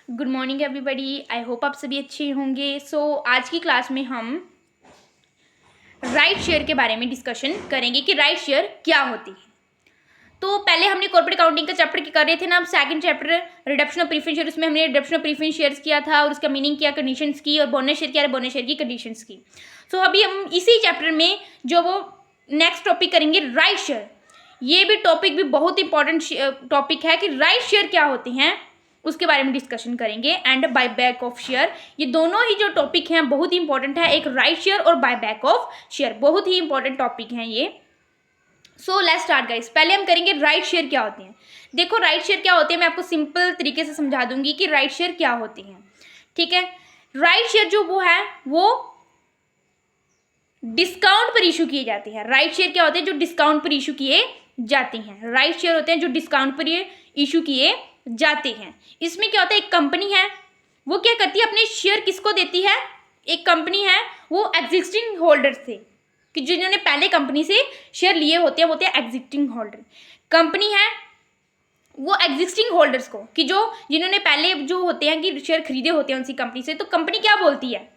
Good morning everybody. I hope आप सभी अच्छे होंगे। आज की क्लास में हम राइट शेयर के बारे में डिस्कशन करेंगे कि राइट शेयर क्या होती है। तो पहले हमने कॉर्पोरेट अकाउंटिंग का चैप्टर कर रहे थे ना। अब second chapter reduction of preference share, उसमें हमने रिडक्शन ऑफ प्रीफरेंस शेयर्स किया था और उसका मीनिंग किया, कंडीशंस की, और बोनस शेयर किया, बोनस शेयर की कंडीशंस की। अभी हम इसी चैप्टर में जो वो नेक्स्ट टॉपिक करेंगे राइट शेयर। ये भी टॉपिक भी बहुत इंपॉर्टेंट टॉपिक है कि राइट शेयर क्या होते हैं, उसके बारे में डिस्कशन करेंगे। And buy back of share, ये दोनों ही जो टॉपिक हैं बहुत ही इंपॉर्टेंट है। एक राइट शेयर और बाय बैक ऑफ शेयर बहुत ही इंपॉर्टेंट टॉपिक हैं ये। Let's start guys. पहले हम करेंगे राइट शेयर क्या होते हैं। देखो राइट शेयर क्या होते हैं, मैं आपको सिंपल तरीके से समझा दूंगी कि राइट शेयर क्या होती हैं। ठीक है, राइट शेयर जो वो है वो डिस्काउंट पर इशू किए जाते हैं। राइट शेयर क्या होते हैं, जो डिस्काउंट पर इशू किए जाते हैं। राइट शेयर होते हैं जो डिस्काउंट पर इशू किए जाते हैं। इसमें क्या होता है, एक कंपनी है वो क्या करती है, अपने शेयर किसको देती है। एक कंपनी है वो एग्जिस्टिंग होल्डर से, कि जिन्होंने पहले कंपनी से शेयर लिए होते हैं, वो होते हैं एग्जिस्टिंग होल्डर। कंपनी है वो एग्जिस्टिंग होल्डर्स को, कि जो जिन्होंने पहले जो होते हैं कि शेयर खरीदे होते हैं उसी कंपनी से, तो कंपनी क्या बोलती है,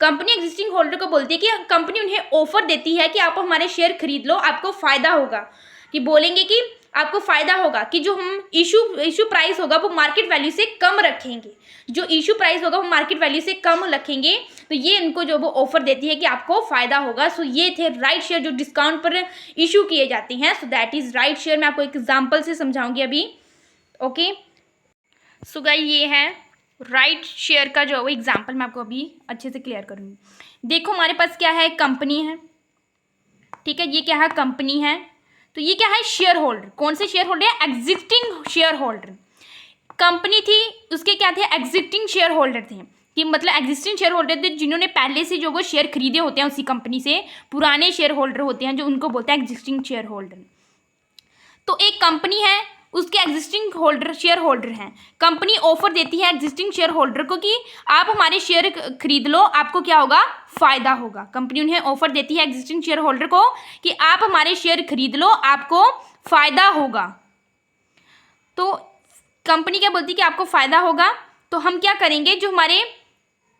कंपनी एग्जिस्टिंग होल्डर को बोलती है कि कंपनी उन्हें ऑफर देती है कि आप हमारे शेयर खरीद लो, आपको फ़ायदा होगा। कि बोलेंगे कि आपको फ़ायदा होगा कि जो हम इशू प्राइस होगा वो मार्केट वैल्यू से कम रखेंगे। जो इशू प्राइस होगा वो मार्केट वैल्यू से कम रखेंगे, तो ये इनको जो वो ऑफर देती है कि आपको फ़ायदा होगा। ये थे राइट शेयर जो डिस्काउंट पर इशू किए जाते हैं। That is right share. मैं आपको एक एग्जाम्पल से समझाऊंगी अभी। ओके, गाइस ये है राइट शेयर का जो एग्जाम्पल, मैं आपको अभी अच्छे से क्लियर करूँगी। देखो हमारे पास क्या है, कंपनी है। ठीक है, ये क्या है, कंपनी है। तो ये क्या है, शेयर होल्डर। कौन से शेयर होल्डर है, एग्जिस्टिंग शेयर होल्डर। कंपनी थी, उसके क्या थे, एग्जिस्टिंग शेयर होल्डर थे। कि मतलब एग्जिस्टिंग शेयर होल्डर थे जिन्होंने पहले से जो वो शेयर खरीदे होते हैं उसी कंपनी से, पुराने शेयर होल्डर होते हैं जो, उनको बोलते हैं एग्जिस्टिंग शेयर होल्डर। तो एक कंपनी है, उसके एग्जिस्टिंग होल्डर शेयर होल्डर हैं। कंपनी ऑफर देती है एग्जिस्टिंग शेयर होल्डर को कि आप हमारे शेयर खरीद लो, आपको क्या होगा, फ़ायदा होगा। कंपनी उन्हें ऑफर देती है एग्जिस्टिंग शेयर होल्डर को कि आप हमारे शेयर खरीद लो, आपको फ़ायदा होगा। तो कंपनी क्या बोलती है कि आपको फ़ायदा होगा, तो हम क्या करेंगे, जो हमारे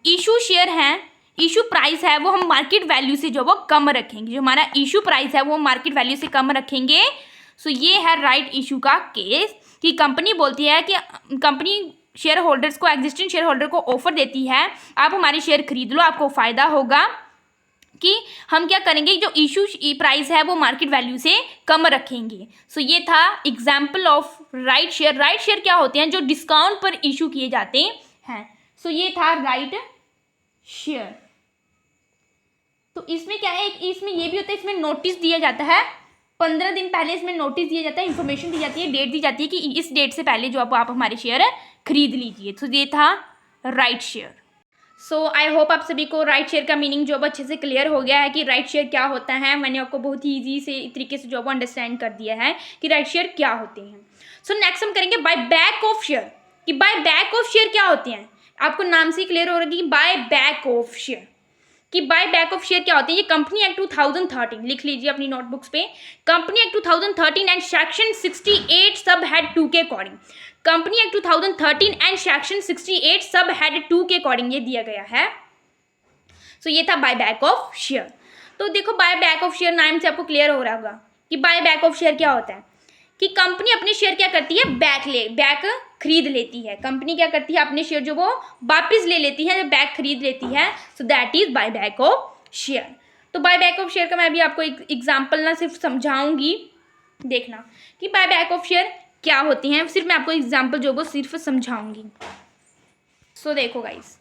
इशू शेयर हैं, इशू प्राइस है, वो हम मार्केट वैल्यू से जो वो कम रखेंगे। जो हमारा इशू प्राइस है वो मार्केट वैल्यू से कम रखेंगे। ये है राइट इशू का केस, कि कंपनी बोलती है कि कंपनी शेयर होल्डर्स को, एग्जिस्टिंग शेयर होल्डर को ऑफर देती है आप हमारे शेयर खरीद लो, आपको फ़ायदा होगा। कि हम क्या करेंगे, जो इशू प्राइस है वो मार्केट वैल्यू से कम रखेंगे। ये था example of right share. Right share क्या होते हैं, जो डिस्काउंट पर इशू किए जाते हैं। ये था राइट शेयर। तो इसमें क्या है, इसमें ये भी होता है, इसमें नोटिस दिया जाता है 15 दिन पहले। इसमें नोटिस दिया जाता है, इन्फॉर्मेशन दी जाती है, डेट दी जाती है कि इस डेट से पहले जो आप हमारे शेयर खरीद लीजिए। ये था राइट शेयर। आई होप आप सभी को राइट शेयर का मीनिंग जो अच्छे से क्लियर हो गया है कि राइट शेयर क्या होता है। मैंने आपको बहुत ही ईजी से तरीके से जो अंडरस्टैंड कर दिया है कि राइट शेयर क्या होते हैं। नेक्स्ट हम करेंगे बाय बैक ऑफ शेयर। कि बाय बैक ऑफ शेयर क्या होते हैं, आपको नाम से क्लियर हो रहा है कि बाय बैक ऑफ शेयर। कि बाय बैक ऑफ शेयर क्या होते हैं, ये कंपनी एक्ट 2013 लिख लीजिए अपनी नोटबुक्स पे। कंपनी एक्ट 2013 एंड सेक्शन 68 सब हेड 2 के according. Company act 2013 and section 68 सब हेड 2 के अकॉर्डिंग ये दिया गया है। ये था बाय बैक ऑफ शेयर। तो देखो बाय बैक ऑफ शेयर नाम से आपको क्लियर हो रहा होगा कि बाय बैक ऑफ शेयर क्या होता है, कि कंपनी अपने शेयर क्या करती है, बैक खरीद लेती है। कंपनी क्या करती है, अपने शेयर जो वो वापस ले लेती है, बैक खरीद लेती है। That is by back of share. तो बाय बैक ऑफ शेयर का मैं अभी आपको एक एग्जांपल ना सिर्फ समझाऊंगी, देखना कि बाय बैक ऑफ शेयर क्या होती हैं। सिर्फ मैं आपको एग्जांपल जो वो सिर्फ समझाऊंगी। देखो guys,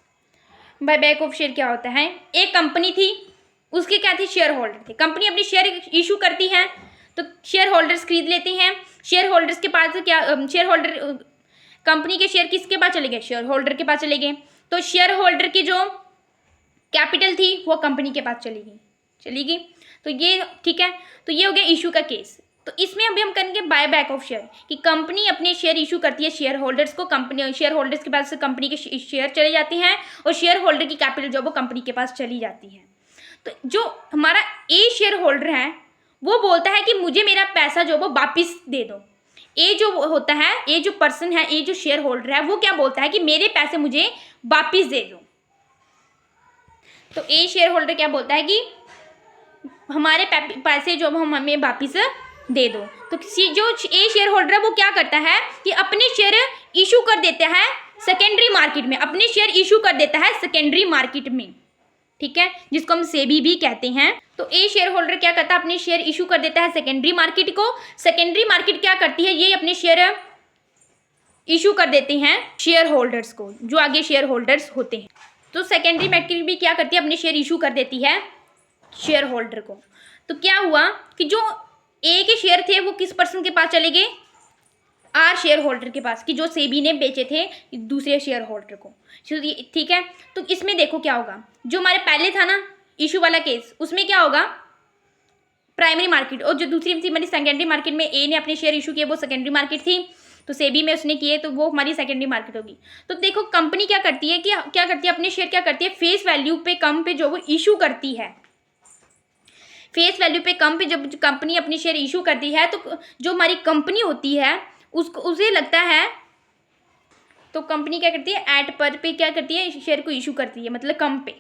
bye back of share क्या होता है, एक कंपनी थी, उसके क्या थे, शेयर होल्डर थे। कंपनी अपनी शेयर इशू करती है तो शेयर होल्डर्स खरीद लेते हैं। शेयर होल्डर्स के पास क्या, शेयर होल्डर कंपनी के शेयर किसके पास चले गए, शेयर होल्डर के पास चले गए। तो शेयर होल्डर की जो कैपिटल थी वो कंपनी के पास चली गई। तो ये ठीक है, तो ये हो गया इशू का केस। तो इसमें अभी हम करेंगे बाय बैक ऑफ शेयर, कि कंपनी अपने शेयर इशू करती है शेयर होल्डर्स को, कंपनी शेयर होल्डर्स के पास से कंपनी के शेयर चले जाते हैं और शेयर होल्डर की कैपिटल जो वो कंपनी के पास चली जाती है। तो जो हमारा ए शेयर होल्डर है वो बोलता है कि मुझे मेरा पैसा जो वो वापिस दे दो। ए जो होता है, ए जो पर्सन है, ए जो शेयर होल्डर है, वो क्या बोलता है कि मेरे पैसे मुझे वापिस दे दो। तो ए शेयर होल्डर क्या बोलता है कि हमारे पैसे जो हम हमें वापिस दे दो। तो जो ए शेयर होल्डर है वो क्या करता है कि अपने शेयर इशू कर देता है सेकेंडरी मार्केट में, अपने शेयर इशू कर देता है सेकेंडरी मार्केट में, ठीक है, जिसको हम सेबी भी कहते हैं। तो ए शेयर होल्डर क्या करता है, अपने शेयर इशू कर देता है सेकेंडरी मार्केट को। सेकेंडरी मार्केट क्या करती है, ये अपने शेयर इशू कर देते हैं शेयर होल्डर्स को, जो आगे शेयर होल्डर्स होते हैं। तो सेकेंडरी मार्केट भी क्या करती है, अपने शेयर इशू कर देती है शेयर होल्डर को। तो क्या हुआ कि जो ए के शेयर थे वो किस पर्सन के पास चले गए, आर शेयर होल्डर के पास, कि जो सेबी ने बेचे थे दूसरे शेयर होल्डर को, ठीक है। तो इसमें देखो क्या होगा, जो हमारे पहले था ना इशू वाला केस, उसमें क्या होगा, प्राइमरी मार्केट, और जो दूसरी थी हमारी सेकेंडरी मार्केट में ए ने अपने शेयर इशू किए, वो सेकेंडरी मार्केट थी, तो सेबी में उसने किए, तो वो हमारी सेकेंडरी मार्केट होगी। तो देखो कंपनी क्या करती है कि क्या करती है, अपने शेयर क्या करती है, फेस वैल्यू पे कम पे जो वो इशू करती है, फेस वैल्यू पे कम पे जब कंपनी अपनी शेयर इशू करती है, तो जो हमारी कंपनी होती है उसको उसे लगता है, तो कंपनी क्या करती है, एट पर पे क्या करती है, शेयर को इशू करती है, मतलब कम पे।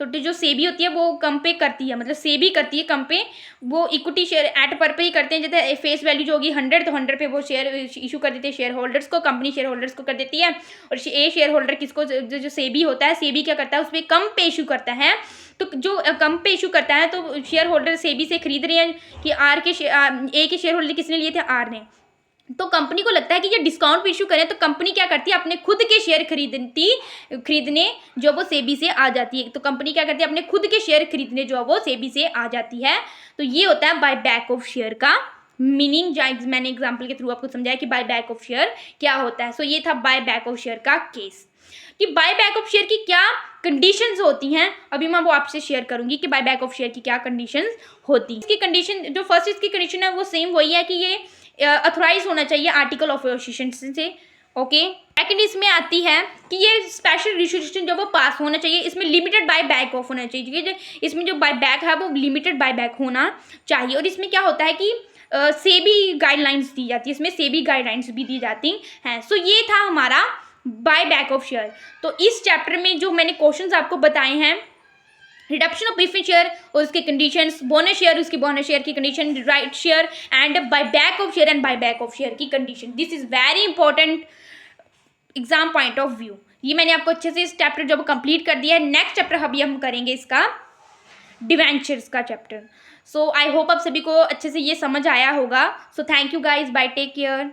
तो जो सेबी होती है वो कम पे करती है, मतलब सेबी करती है कम पे, वो इक्विटी शेयर एट पर पे ही करते हैं। जैसे फेस वैल्यू जो होगी 100, तो 100 पे वो शेयर इशू कर देती है शेयर होल्डर्स को, कंपनी शेयर होल्डर्स को कर देती है। और ए शेयर होल्डर किसको, जो सेबी होता है, सेबी क्या करता है, उस पर कम पे इशू करता है। तो जो कम पे इशू करता है, तो शेयर होल्डर सेबी से खरीद रहे हैं कि ए के शेयर होल्डर किसने लिए थे, आर ने। तो कंपनी को लगता है कि ये डिस्काउंट पे इशू करें, तो कंपनी क्या करती है, अपने खुद के शेयर खरीदने जो वो सेबी से आ जाती है। तो कंपनी क्या करती है, अपने खुद के शेयर खरीदने जो वो सेबी से आ जाती है। तो ये होता है बाय बैक ऑफ शेयर का मीनिंग, जो मैंने एग्जाम्पल के थ्रू आपको समझाया कि बाय बैक ऑफ शेयर क्या होता है। सो ये था बाय बैक ऑफ शेयर का केस, कि बाय बैक ऑफ शेयर की क्या कंडीशंस होती हैं। अभी मैं वो आपसे शेयर करूंगी कि बाय बैक ऑफ शेयर की क्या कंडीशंस होती हैं। इसकी कंडीशन, जो फर्स्ट इसकी कंडीशन है वो सेम वही है कि ये अथोराइज होना चाहिए आर्टिकल ऑफ एसोसिएशन से, ओके। सेकंड इसमें आती है कि ये स्पेशल रेजोल्यूशन जो वो पास होना चाहिए, इसमें लिमिटेड बाय बैक ऑफ होना चाहिए, क्योंकि इसमें जो बाय बैक है वो लिमिटेड बाय बैक होना चाहिए। और इसमें क्या होता है कि सेबी गाइडलाइंस दी जाती है, इसमें सेबी गाइडलाइंस भी दी जाती हैं। सो ये था हमारा बाय बैक ऑफ शेयर। तो इस चैप्टर में जो मैंने क्वेश्चंस आपको बताए हैं, रिडक्शन ऑफ प्रीफरेंस शेयर और उसके कंडीशंस, बोनस शेयर उसकी बोनस शेयर की condition, right share and buy back of share and buy back of share की condition, this is very important exam point of view. ये मैंने आपको अच्छे से इस चैप्टर जब कंप्लीट कर दिया है। नेक्स्ट चैप्टर अभी हम करेंगे इसका डिवेंचर्स का चैप्टर। सो आई होप आप सभी को अच्छे से ये समझ आया होगा। So thank you guys, bye, take care.